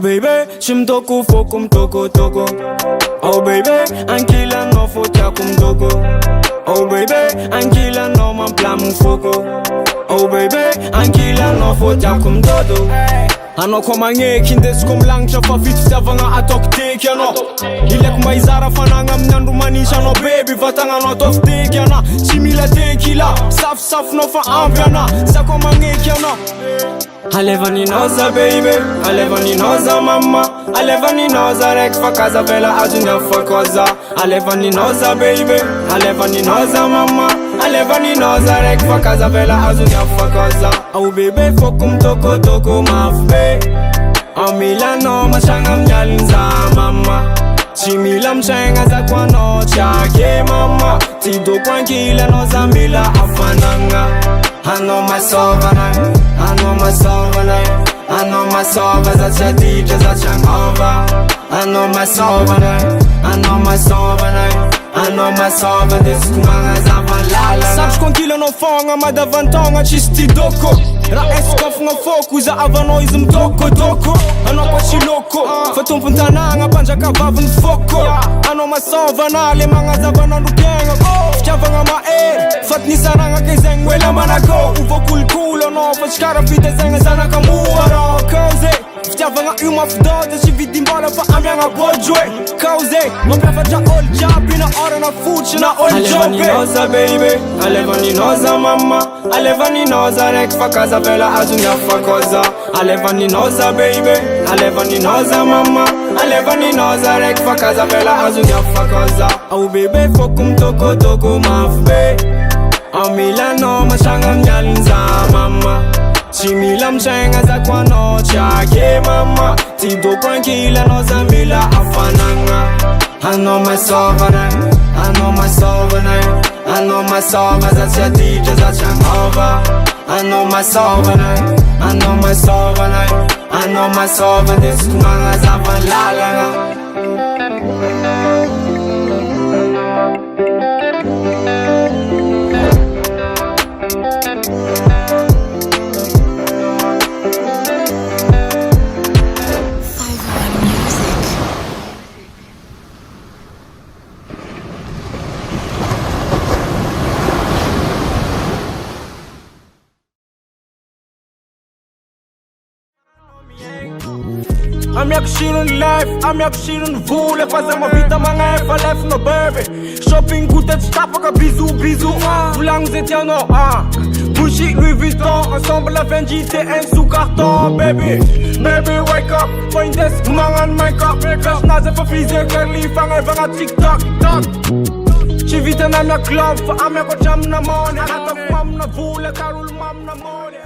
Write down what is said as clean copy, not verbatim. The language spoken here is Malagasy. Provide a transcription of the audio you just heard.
baby, shimtoko fokum toko toko. Oh baby, ankila no fota kum toko. Oh baby, ankila no man plamu foko. Oh baby, ankila no fota kum dodo. Ano koma ngeki ndes kom langcha fa fit savanga atok take yana. Ilek maizara fananga mnyandu manisha no baby vatanga no tof take yana. Simila tequila, saf no fa ambiana. Sa koma ngeki yana. Alevani noza baby, alevani noza mama, alevani noza rek fa casa vela ajunya fa koza. Alevani noza baby, alevani noza mama, alevani noza rek fa casa vela ajunya fa koza. Oh baby fokum toko toko mafbe. Amila no mashanga mnyalinza mama. Chimila mshenga za kwa no chake mama. Tido kwa nkila no zambila afananga. I know myself and I know myself and I know myself as a chatty just a changover. I know myself and I know myself and I know myself and this kumanga zavalala. Sabes com kilo no fonga mada vantonga chisti doko. Ra escof nga foku za avanoism doko doko. Ano kwa chiloko fatum puntananga panja kavavu foko. I know myself and I le manga zavana nukenga. Chavanga ma fat ni saranga ke zengwela manako. Uvo cool no fa skara fite zenga sana kamuara cause. Chavanga uma fdota si vidi mbala fa amyanga bojwe cause. Mo prefa ja all job in a hora na fuchi na all job. Alevani noza baby, alevani noza mama, alevani noza rek fa casa vela ajunya fa koza. Alevani noza baby, alevani noza mama, alevani noza rek fa casa vela ajunya fa koza. Oh baby fokum toko toko mafbe. Amila no mashanga mnyalinza mama. Chimila mshenga za kwa no chake mama. Tido kwa nkila no zambila afananga. I know myself and I know myself and I know myself as a chatty just a changover. I know myself and I know myself and I know myself and this kumanga zavalala. I'm yak shit on life, I'm yak shit on voele. Fazer uma vida manga fa life no baby. Shopping good at stop ka bisou bisou. Voulang zetiano Gucci Louis Vuitton ensemble la Fendi TN sous carton baby. Baby wake up, point this mangan make up. Crash naze fa fize curly fanga vanga TikTok tok. Chivita na mia club, fa amia ko jam na money. Hata mam na voele karul mam na money.